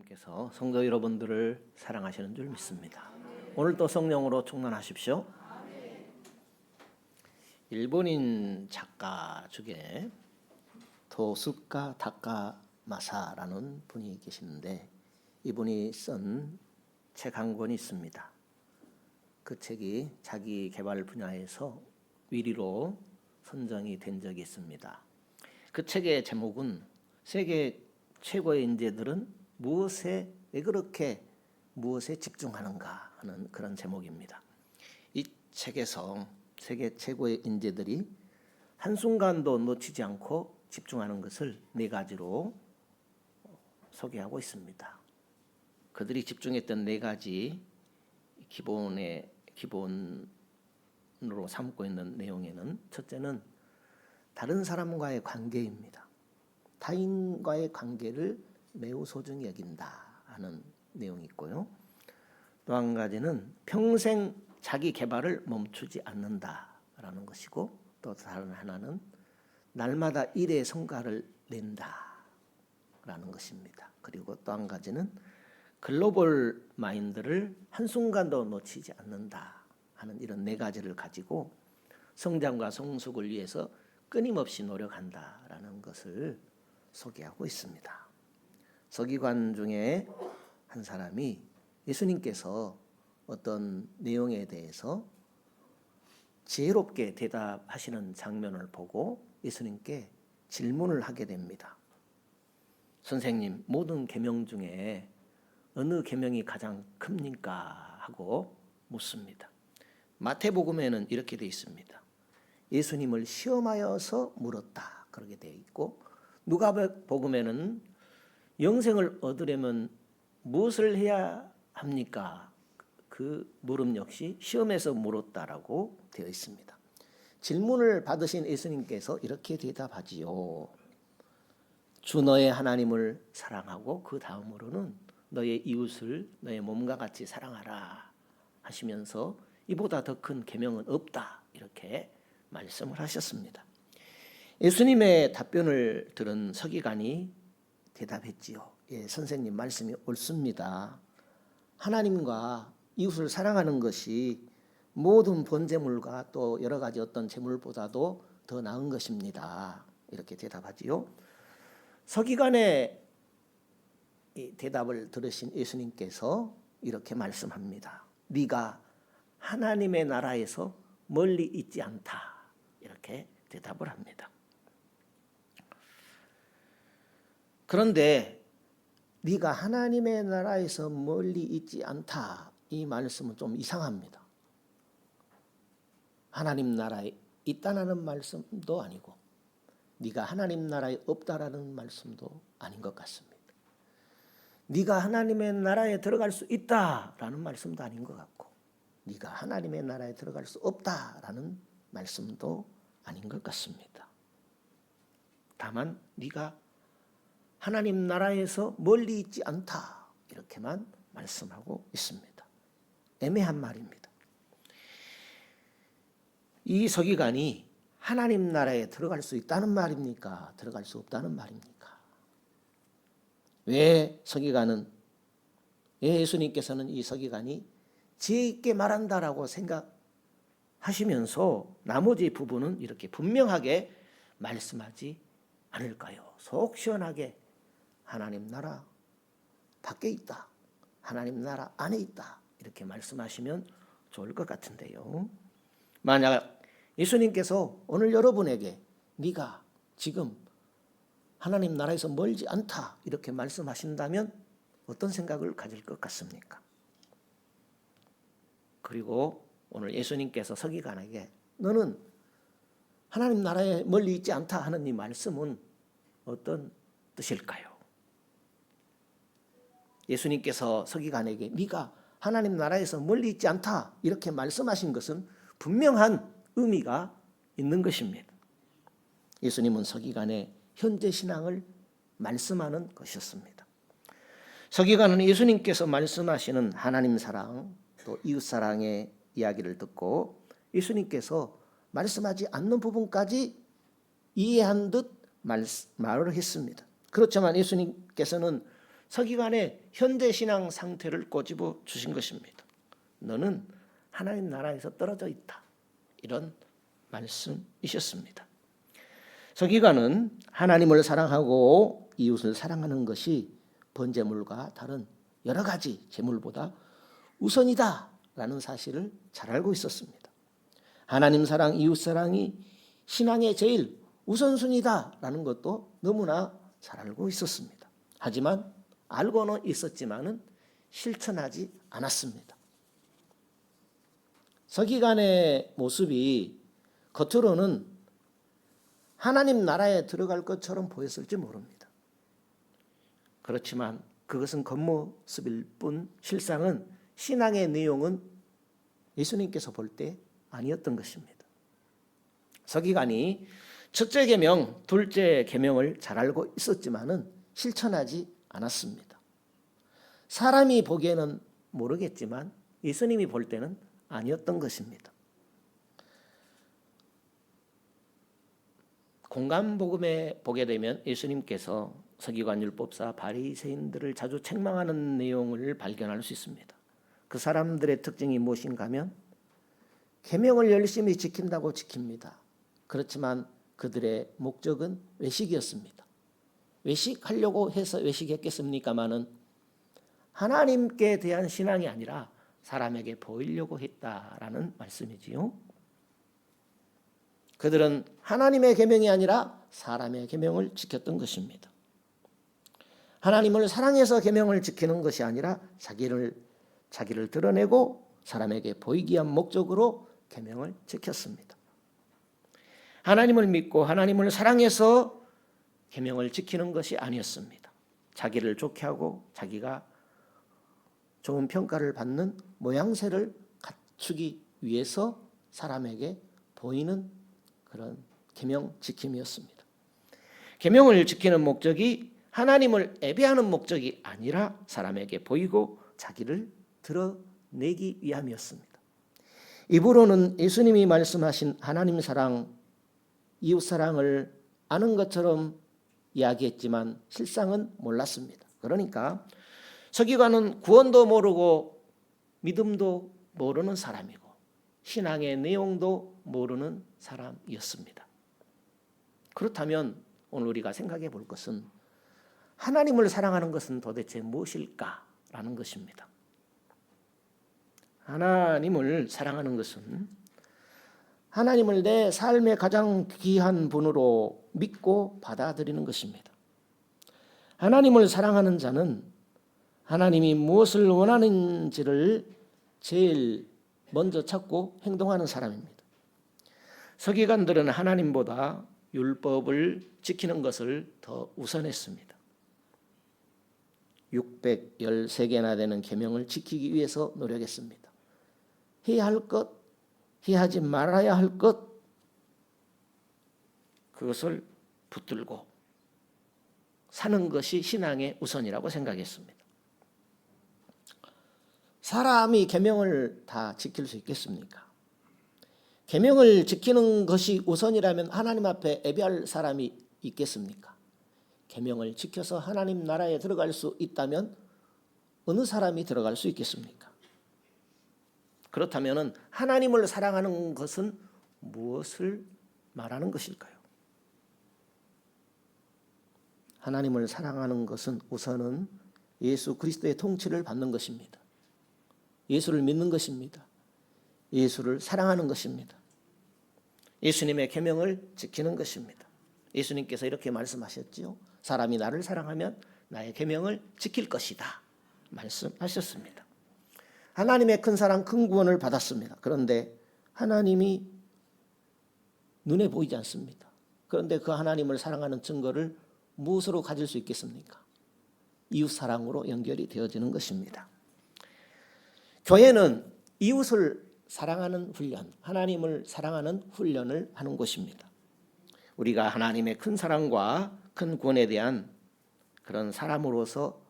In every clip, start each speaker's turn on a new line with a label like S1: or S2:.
S1: 하나님께서 성도 여러분들을 사랑하시는 줄 믿습니다. 오늘도 성령으로 충만하십시오. 일본인 작가 중에 도스카 다카마사라는 분이 계시는데 이분이 쓴 책 한 권이 있습니다. 그 책이 자기 개발 분야에서 1위로 선정이 된 적이 있습니다. 그 책의 제목은 세계 최고의 인재들은 왜 그렇게 무엇에 집중하는가 하는 그런 제목입니다. 이 책에서 세계 최고의 인재들이 한순간도 놓치지 않고 집중하는 것을 4가지로 소개하고 있습니다. 그들이 집중했던 4가지 기본으로 삼고 있는 내용에는 첫째는 다른 사람과의 관계입니다. 타인과의 관계를 매우 소중히 여긴다 하는 내용이 있고요. 또 한 가지는 평생 자기 개발을 멈추지 않는다라는 것이고, 또 다른 하나는 날마다 일의 성과를 낸다라는 것입니다. 그리고 또 한 가지는 글로벌 마인드를 한순간도 놓치지 않는다 하는 이런 4가지를 가지고 성장과 성숙을 위해서 끊임없이 노력한다라는 것을 소개하고 있습니다. 서기관 중에 한 사람이 예수님께서 어떤 내용에 대해서 지혜롭게 대답하시는 장면을 보고 예수님께 질문을 하게 됩니다. 선생님, 모든 계명 중에 어느 계명이 가장 큽니까? 하고 묻습니다. 마태복음에는 이렇게 되어 있습니다. 예수님을 시험하여서 물었다. 그렇게 되어 있고, 누가복음에는 영생을 얻으려면 무엇을 해야 합니까? 그 물음 역시 시험에서 물었다라고 되어 있습니다. 질문을 받으신 예수님께서 이렇게 대답하지요. 주 너의 하나님을 사랑하고 그 다음으로는 너의 이웃을 너의 몸과 같이 사랑하라 하시면서 이보다 더 큰 계명은 없다 이렇게 말씀을 하셨습니다. 예수님의 답변을 들은 서기관이 대답했지요. 예, 선생님 말씀이 옳습니다. 하나님과 이웃을 사랑하는 것이 모든 번제물과 또 여러 가지 어떤 제물보다도 더 나은 것입니다. 이렇게 대답하지요. 서기관의 이 대답을 들으신 예수님께서 이렇게 말씀합니다. 네가 하나님의 나라에서 멀리 있지 않다. 이렇게 대답을 합니다. 그런데 네가 하나님의 나라에서 멀리 있지 않다. 이 말씀은 좀 이상합니다. 하나님 나라에 있다라는 말씀도 아니고 네가 하나님 나라에 없다라는 말씀도 아닌 것 같습니다. 네가 하나님의 나라에 들어갈 수 있다라는 말씀도 아닌 것 같고 네가 하나님의 나라에 들어갈 수 없다라는 말씀도 아닌 것 같습니다. 다만 네가 하나님 나라에서 멀리 있지 않다 이렇게만 말씀하고 있습니다. 애매한 말입니다. 이 서기관이 하나님 나라에 들어갈 수 있다는 말입니까? 들어갈 수 없다는 말입니까? 왜 예수님께서는 이 서기관이 지혜 있게 말한다라고 생각하시면서 나머지 부분은 이렇게 분명하게 말씀하지 않을까요? 속 시원하게 하나님 나라 밖에 있다. 하나님 나라 안에 있다. 이렇게 말씀하시면 좋을 것 같은데요. 만약 예수님께서 오늘 여러분에게 네가 지금 하나님 나라에서 멀지 않다 이렇게 말씀하신다면 어떤 생각을 가질 것 같습니까? 그리고 오늘 예수님께서 서기관에게 너는 하나님 나라에 멀리 있지 않다 하는 이 말씀은 어떤 뜻일까요? 예수님께서 서기관에게 네가 하나님 나라에서 멀리 있지 않다 이렇게 말씀하신 것은 분명한 의미가 있는 것입니다. 예수님은 서기관의 현재 신앙을 말씀하는 것이었습니다. 서기관은 예수님께서 말씀하시는 하나님 사랑 또 이웃 사랑의 이야기를 듣고 예수님께서 말씀하지 않는 부분까지 이해한 듯 말을 했습니다. 그렇지만 예수님께서는 서기관의 현재 신앙 상태를 꼬집어 주신 것입니다. 너는 하나님 나라에서 떨어져 있다. 이런 말씀이셨습니다. 서기관은 하나님을 사랑하고 이웃을 사랑하는 것이 번제물과 다른 여러 가지 제물보다 우선이다라는 사실을 잘 알고 있었습니다. 하나님 사랑, 이웃 사랑이 신앙의 제일 우선순위다라는 것도 너무나 잘 알고 있었습니다. 하지만 알고는 있었지만은 실천하지 않았습니다. 서기관의 모습이 겉으로는 하나님 나라에 들어갈 것처럼 보였을지 모릅니다. 그렇지만 그것은 겉모습일 뿐 실상은 신앙의 내용은 예수님께서 볼 때 아니었던 것입니다. 서기관이 첫째 계명, 둘째 계명을 잘 알고 있었지만은 실천하지 않았습니다. 사람이 보기에는 모르겠지만 예수님이 볼 때는 아니었던 것입니다. 공간복음에 보게 되면 예수님께서 서기관 율법사 바리새인들을 자주 책망하는 내용을 발견할 수 있습니다. 그 사람들의 특징이 무엇인가 하면 계명을 열심히 지킨다고 지킵니다. 그렇지만 그들의 목적은 외식이었습니다. 외식하려고 해서 외식했겠습니까마는 하나님께 대한 신앙이 아니라 사람에게 보이려고 했다라는 말씀이지요. 그들은 하나님의 계명이 아니라 사람의 계명을 지켰던 것입니다. 하나님을 사랑해서 계명을 지키는 것이 아니라 자기를 드러내고 사람에게 보이기 위한 목적으로 계명을 지켰습니다. 하나님을 믿고 하나님을 사랑해서 계명을 지키는 것이 아니었습니다. 자기를 좋게 하고 자기가 좋은 평가를 받는 모양새를 갖추기 위해서 사람에게 보이는 그런 계명 지킴이었습니다. 계명을 지키는 목적이 하나님을 예배하는 목적이 아니라 사람에게 보이고 자기를 드러내기 위함이었습니다. 입으로는 예수님이 말씀하신 하나님 사랑, 이웃 사랑을 아는 것처럼 이야기했지만 실상은 몰랐습니다. 그러니까 서기관은 구원도 모르고 믿음도 모르는 사람이고 신앙의 내용도 모르는 사람이었습니다. 그렇다면 오늘 우리가 생각해 볼 것은 하나님을 사랑하는 것은 도대체 무엇일까라는 것입니다. 하나님을 사랑하는 것은 하나님을 내 삶의 가장 귀한 분으로 믿고 받아들이는 것입니다. 하나님을 사랑하는 자는 하나님이 무엇을 원하는지를 제일 먼저 찾고 행동하는 사람입니다. 서기관들은 하나님보다 율법을 지키는 것을 더 우선했습니다. 613개나 되는 계명을 지키기 위해서 노력했습니다. 해야 할 것, 해야지 말아야 할 것, 그것을 붙들고 사는 것이 신앙의 우선이라고 생각했습니다. 사람이 계명을 다 지킬 수 있겠습니까? 계명을 지키는 것이 우선이라면 하나님 앞에 예배할 사람이 있겠습니까? 계명을 지켜서 하나님 나라에 들어갈 수 있다면 어느 사람이 들어갈 수 있겠습니까? 그렇다면 하나님을 사랑하는 것은 무엇을 말하는 것일까요? 하나님을 사랑하는 것은 우선은 예수 그리스도의 통치를 받는 것입니다. 예수를 믿는 것입니다. 예수를 사랑하는 것입니다. 예수님의 계명을 지키는 것입니다. 예수님께서 이렇게 말씀하셨지요. 사람이 나를 사랑하면 나의 계명을 지킬 것이다 말씀하셨습니다. 하나님의 큰 사랑, 큰 구원을 받았습니다. 그런데 하나님이 눈에 보이지 않습니다. 그런데 그 하나님을 사랑하는 증거를 무엇으로 가질 수 있겠습니까? 이웃 사랑으로 연결이 되어지는 것입니다. 교회는 이웃을 사랑하는 훈련, 하나님을 사랑하는 훈련을 하는 곳입니다. 우리가 하나님의 큰 사랑과 큰 구원에 대한 그런 사람으로서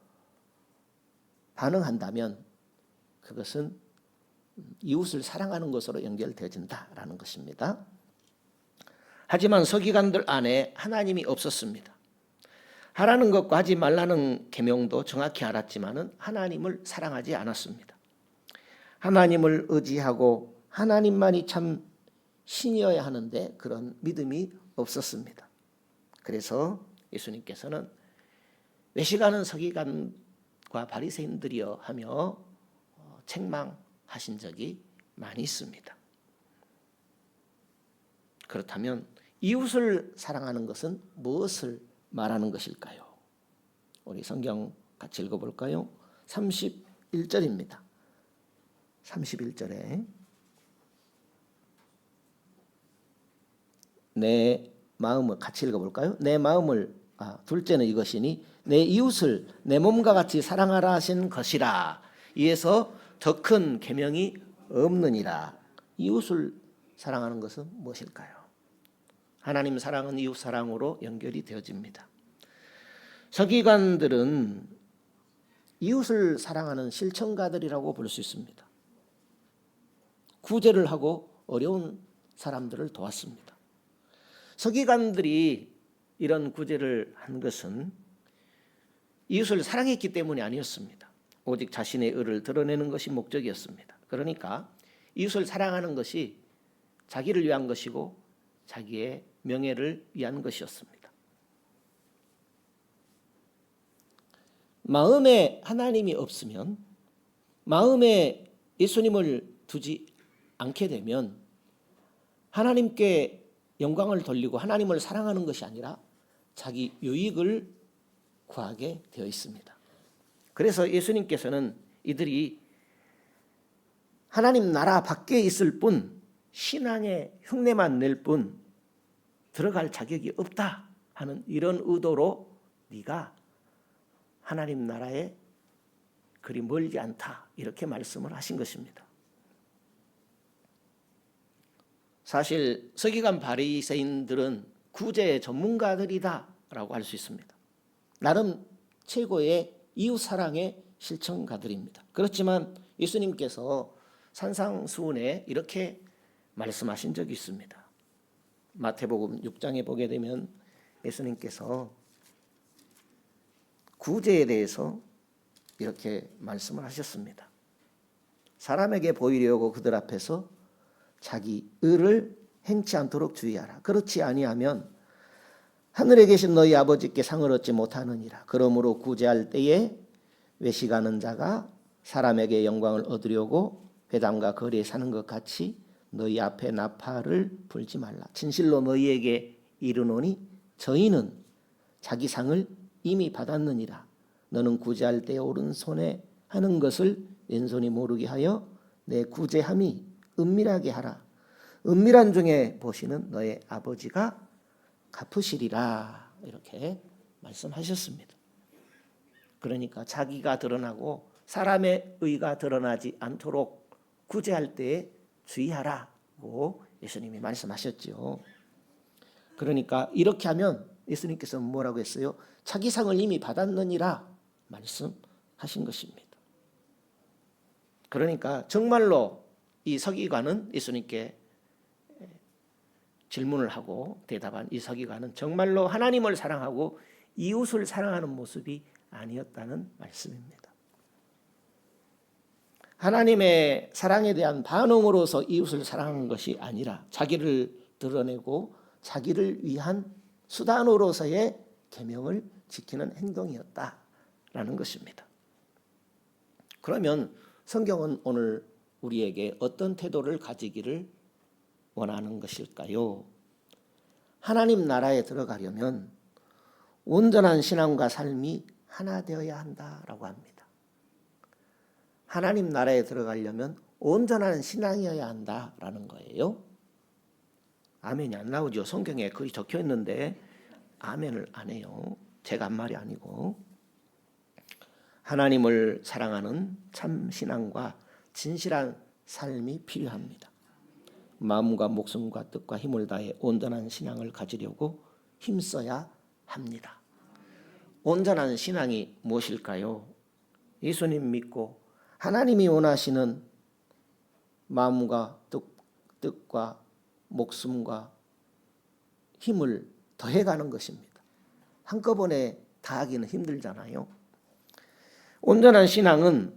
S1: 반응한다면 그것은 이웃을 사랑하는 것으로 연결되어진다라는 것입니다. 하지만 서기관들 안에 하나님이 없었습니다. 하라는 것과 하지 말라는 계명도 정확히 알았지만은 하나님을 사랑하지 않았습니다. 하나님을 의지하고 하나님만이 참 신이어야 하는데 그런 믿음이 없었습니다. 그래서 예수님께서는 외식하는 서기관과 바리새인들이여 하며 책망하신 적이 많이 있습니다. 그렇다면 이웃을 사랑하는 것은 무엇을 말하는 것일까요? 우리 성경 같이 읽어볼까요? 31절입니다. 31절에 내 마음을 같이 읽어볼까요? 내 마음을 둘째는 이것이니 내 이웃을 내 몸과 같이 사랑하라 하신 것이라. 이에서 더 큰 계명이 없느니라. 이웃을 사랑하는 것은 무엇일까요? 하나님 사랑은 이웃 사랑으로 연결이 되어집니다. 서기관들은 이웃을 사랑하는 실천가들이라고 볼 수 있습니다. 구제를 하고 어려운 사람들을 도왔습니다. 서기관들이 이런 구제를 한 것은 이웃을 사랑했기 때문이 아니었습니다. 오직 자신의 의를 드러내는 것이 목적이었습니다. 그러니까 이웃을 사랑하는 것이 자기를 위한 것이고 자기의 명예를 위한 것이었습니다. 마음에 하나님이 없으면, 마음에 예수님을 두지 않게 되면 하나님께 영광을 돌리고 하나님을 사랑하는 것이 아니라 자기 유익을 구하게 되어 있습니다. 그래서 예수님께서는 이들이 하나님 나라 밖에 있을 뿐 신앙의 흉내만 낼 뿐 들어갈 자격이 없다 하는 이런 의도로 네가 하나님 나라에 그리 멀지 않다 이렇게 말씀을 하신 것입니다. 사실 서기관 바리새인들은 구제의 전문가들이다라고 할 수 있습니다. 나름 최고의 이웃사랑의 실천가들입니다. 그렇지만 예수님께서 산상수훈에 이렇게 말씀하신 적이 있습니다. 마태복음 6장에 보게 되면 예수님께서 구제에 대해서 이렇게 말씀을 하셨습니다. 사람에게 보이려고 그들 앞에서 자기 의를 행치 않도록 주의하라. 그렇지 아니하면 하늘에 계신 너희 아버지께 상을 얻지 못하느니라. 그러므로 구제할 때에 외식하는 자가 사람에게 영광을 얻으려고 회당과 거리에 사는 것 같이 너희 앞에 나팔을 불지 말라. 진실로 너희에게 이르노니 저희는 자기 상을 이미 받았느니라. 너는 구제할 때 오른손에 하는 것을 왼손이 모르게 하여 내 구제함이 은밀하게 하라. 은밀한 중에 보시는 너의 아버지가 갚으시리라. 이렇게 말씀하셨습니다. 그러니까 자기가 드러나고 사람의 의가 드러나지 않도록 구제할 때에 주의하라고 예수님이 말씀하셨죠. 그러니까 이렇게 하면 예수님께서 뭐라고 했어요? 자기 상을 이미 받았느니라 말씀하신 것입니다. 그러니까 정말로 이 서기관은 예수님께 질문을 하고 대답한 이 서기관은 정말로 하나님을 사랑하고 이웃을 사랑하는 모습이 아니었다는 말씀입니다. 하나님의 사랑에 대한 반응으로서 이웃을 사랑하는 것이 아니라 자기를 드러내고 자기를 위한 수단으로서의 계명을 지키는 행동이었다라는 것입니다. 그러면 성경은 오늘 우리에게 어떤 태도를 가지기를 원하는 것일까요? 하나님 나라에 들어가려면 온전한 신앙과 삶이 하나 되어야 한다라고 합니다. 하나님 나라에 들어가려면 온전한 신앙이어야 한다라는 거예요. 아멘이 안 나오죠. 성경에 그리 적혀 있는데 아멘을 안 해요. 제가 한 말이 아니고. 하나님을 사랑하는 참 신앙과 진실한 삶이 필요합니다. 마음과 목숨과 뜻과 힘을 다해 온전한 신앙을 가지려고 힘써야 합니다. 온전한 신앙이 무엇일까요? 예수님 믿고 하나님이 원하시는 마음과 뜻과 목숨과 힘을 더해가는 것입니다. 한꺼번에 다 하기는 힘들잖아요. 온전한 신앙은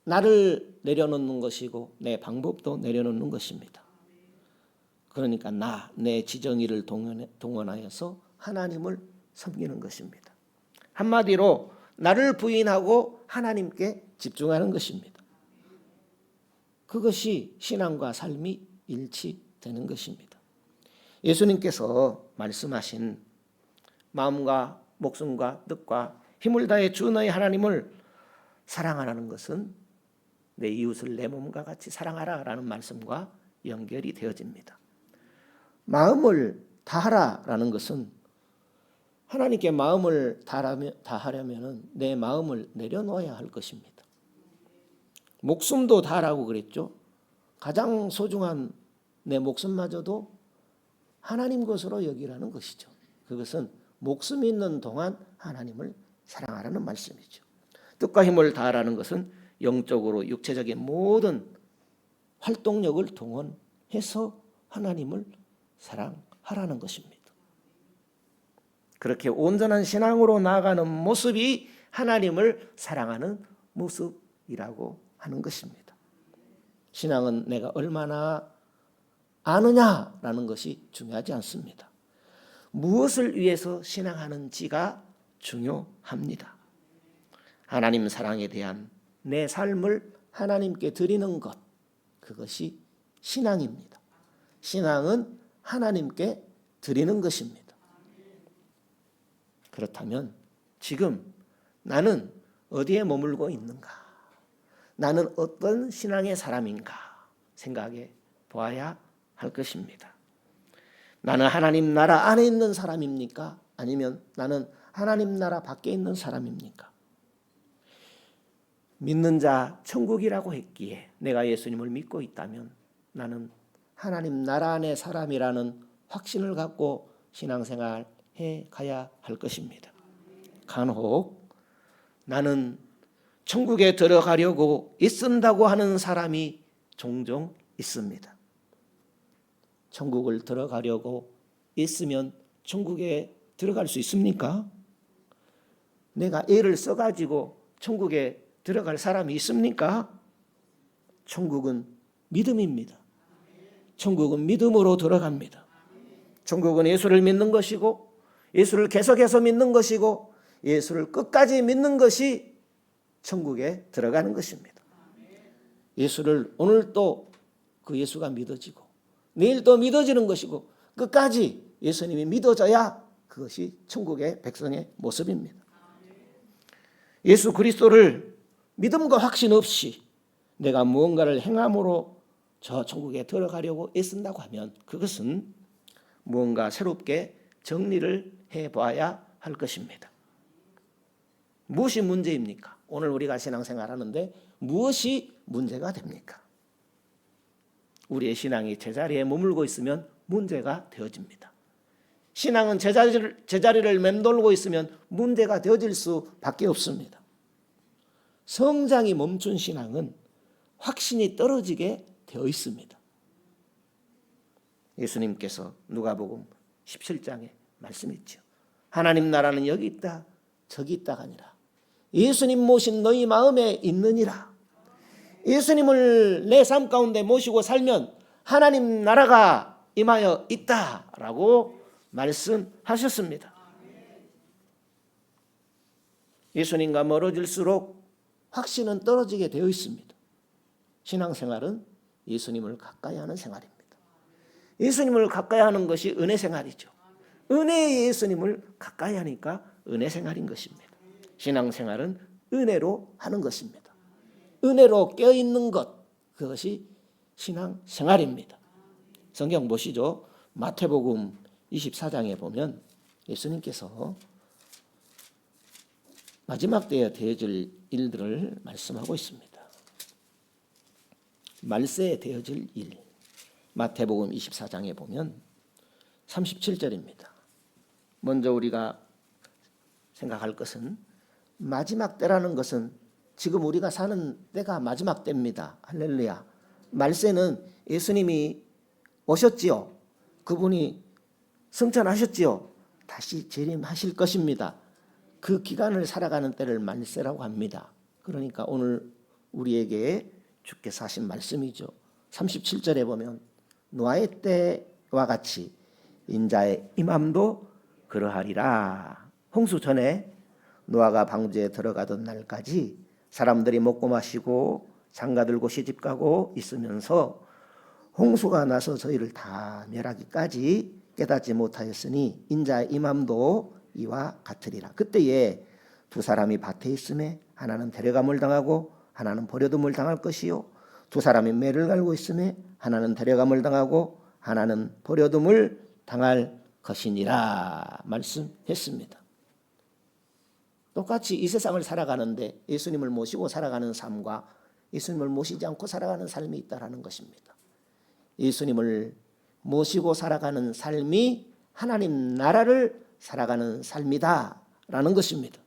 S1: 나를 내려놓는 것이고 내 방법도 내려놓는 것입니다. 그러니까 내 지정의를 동원하여서 하나님을 섬기는 것입니다. 한마디로 나를 부인하고 하나님께 집중하는 것입니다. 그것이 신앙과 삶이 일치되는 것입니다. 예수님께서 말씀하신 마음과 목숨과 뜻과 힘을 다해 주 너희 하나님을 사랑하라는 것은 내 이웃을 내 몸과 같이 사랑하라라는 말씀과 연결이 되어집니다. 마음을 다하라라는 것은 하나님께 마음을 다하려면 내 마음을 내려놓아야 할 것입니다. 목숨도 다하라고 그랬죠. 가장 소중한 내 목숨마저도 하나님 것으로 여기라는 것이죠. 그것은 목숨이 있는 동안 하나님을 사랑하라는 말씀이죠. 뜻과 힘을 다하라는 것은 영적으로 육체적인 모든 활동력을 동원해서 하나님을 사랑하라는 것입니다. 그렇게 온전한 신앙으로 나아가는 모습이 하나님을 사랑하는 모습이라고 하는 것입니다. 신앙은 내가 얼마나 아느냐라는 것이 중요하지 않습니다. 무엇을 위해서 신앙하는지가 중요합니다. 하나님 사랑에 대한 내 삶을 하나님께 드리는 것, 그것이 신앙입니다. 신앙은 하나님께 드리는 것입니다. 그렇다면 지금 나는 어디에 머물고 있는가? 나는 어떤 신앙의 사람인가? 생각해 보아야 할 것입니다. 나는 하나님 나라 안에 있는 사람입니까? 아니면 나는 하나님 나라 밖에 있는 사람입니까? 믿는 자 천국이라고 했기에 내가 예수님을 믿고 있다면 나는 하나님 나라 안의 사람이라는 확신을 갖고 신앙생활해 가야 할 것입니다. 간혹 나는 천국에 들어가려고 애쓴다고 하는 사람이 종종 있습니다. 천국을 들어가려고 애쓰면 천국에 들어갈 수 있습니까? 내가 애를 써가지고 천국에 들어갈 사람이 있습니까? 천국은 믿음입니다. 천국은 믿음으로 들어갑니다. 천국은 예수를 믿는 것이고 예수를 계속해서 믿는 것이고 예수를 끝까지 믿는 것이 천국에 들어가는 것입니다. 예수를 오늘 또 그 예수가 믿어지고 내일 또 믿어지는 것이고 끝까지 예수님이 믿어져야 그것이 천국의 백성의 모습입니다. 예수 그리스도를 믿음과 확신 없이 내가 무언가를 행함으로 저 천국에 들어가려고 애쓴다고 하면 그것은 무언가 새롭게 정리를 해봐야 할 것입니다. 무엇이 문제입니까? 오늘 우리가 신앙생활하는데 무엇이 문제가 됩니까? 우리의 신앙이 제자리에 머물고 있으면 문제가 되어집니다. 신앙은 제자리를 맴돌고 있으면 문제가 되어질 수밖에 없습니다. 성장이 멈춘 신앙은 확신이 떨어지게 되어 있습니다. 예수님께서 누가복음 17장에 말씀했죠. 하나님 나라는 여기 있다 저기 있다가 아니라 예수님 모신 너희 마음에 있느니라. 예수님을 내 삶 가운데 모시고 살면 하나님 나라가 임하여 있다라고 말씀하셨습니다. 예수님과 멀어질수록 확신은 떨어지게 되어 있습니다. 신앙생활은 예수님을 가까이 하는 생활입니다. 예수님을 가까이 하는 것이 은혜 생활이죠. 은혜의 예수님을 가까이 하니까 은혜 생활인 것입니다. 신앙생활은 은혜로 하는 것입니다. 은혜로 껴있는 것, 그것이 신앙생활입니다. 성경 보시죠. 마태복음 24장에 보면 예수님께서 마지막 때에 되어질 일들을 말씀하고 있습니다. 말세에 되어질 일, 마태복음 24장에 보면 37절입니다. 먼저 우리가 생각할 것은 마지막 때라는 것은 지금 우리가 사는 때가 마지막 때입니다. 할렐루야. 말세는 예수님이 오셨지요. 그분이 승천하셨지요. 다시 재림하실 것입니다. 그 기간을 살아가는 때를 만세라고 합니다. 그러니까 오늘 우리에게 주께서 하신 말씀이죠. 37절에 보면 노아의 때와 같이 인자의 임함도 그러하리라. 홍수 전에 노아가 방주에 들어가던 날까지 사람들이 먹고 마시고 장가들고 시집가고 있으면서 홍수가 나서 저희를 다 멸하기까지 깨닫지 못하였으니 인자의 임함도 이와 같으리라. 그때에 두 사람이 밭에 있음에 하나는 데려감을 당하고 하나는 버려둠을 당할 것이요 두 사람이 매를 갈고 있음에 하나는 데려감을 당하고 하나는 버려둠을 당할 것이니라 말씀했습니다. 똑같이 이 세상을 살아가는데 예수님을 모시고 살아가는 삶과 예수님을 모시지 않고 살아가는 삶이 있다라는 것입니다. 예수님을 모시고 살아가는 삶이 하나님 나라를 살아가는 삶이다라는 것입니다.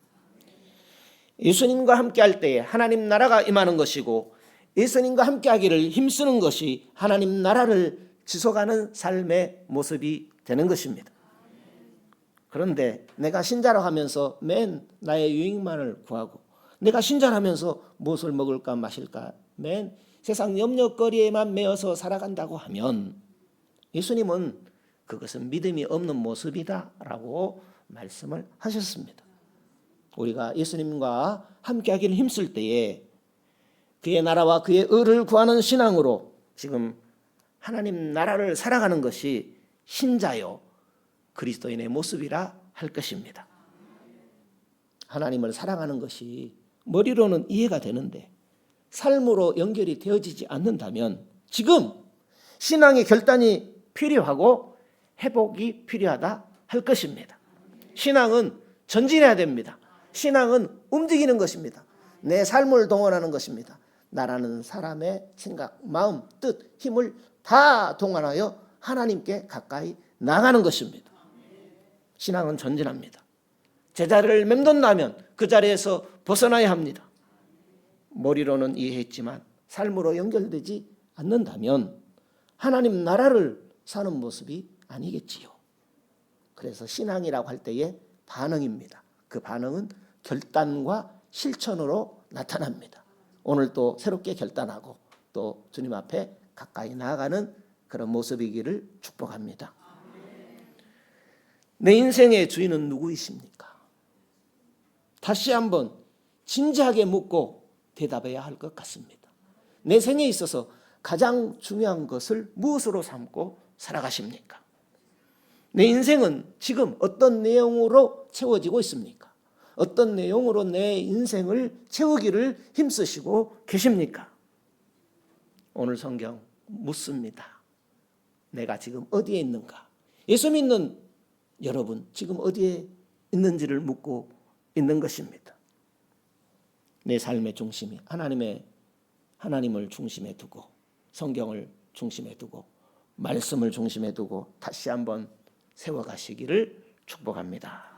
S1: 예수님과 함께할 때에 하나님 나라가 임하는 것이고 예수님과 함께하기를 힘쓰는 것이 하나님 나라를 지속하는 삶의 모습이 되는 것입니다. 그런데 내가 신자라고 하면서 맨 나의 유익만을 구하고 내가 신자라면서 무엇을 먹을까 마실까 맨 세상 염려거리에만 매여서 살아간다고 하면 예수님은 그것은 믿음이 없는 모습이다라고 말씀을 하셨습니다. 우리가 예수님과 함께하기를 힘쓸 때에 그의 나라와 그의 의를 구하는 신앙으로 지금 하나님 나라를 살아가는 것이 신자요 그리스도인의 모습이라 할 것입니다. 하나님을 사랑하는 것이 머리로는 이해가 되는데 삶으로 연결이 되어지지 않는다면 지금 신앙의 결단이 필요하고 회복이 필요하다 할 것입니다. 신앙은 전진해야 됩니다. 신앙은 움직이는 것입니다. 내 삶을 동원하는 것입니다. 나라는 사람의 생각, 마음, 뜻, 힘을 다 동원하여 하나님께 가까이 나가는 것입니다. 신앙은 전진합니다. 제자리를 맴돈다면 그 자리에서 벗어나야 합니다. 머리로는 이해했지만 삶으로 연결되지 않는다면 하나님 나라를 사는 모습이 아니겠지요. 그래서 신앙이라고 할 때의 반응입니다. 그 반응은 결단과 실천으로 나타납니다. 오늘 또 새롭게 결단하고 또 주님 앞에 가까이 나아가는 그런 모습이기를 축복합니다. 내 인생의 주인은 누구이십니까? 다시 한번 진지하게 묻고 대답해야 할 것 같습니다. 내 생에 있어서 가장 중요한 것을 무엇으로 삼고 살아가십니까? 내 인생은 지금 어떤 내용으로 채워지고 있습니까? 어떤 내용으로 내 인생을 채우기를 힘쓰시고 계십니까? 오늘 성경 묻습니다. 내가 지금 어디에 있는가? 예수 믿는 여러분 지금 어디에 있는지를 묻고 있는 것입니다. 내 삶의 중심이 하나님을 중심에 두고 성경을 중심에 두고 말씀을 중심에 두고 다시 한번 세워가시기를 축복합니다.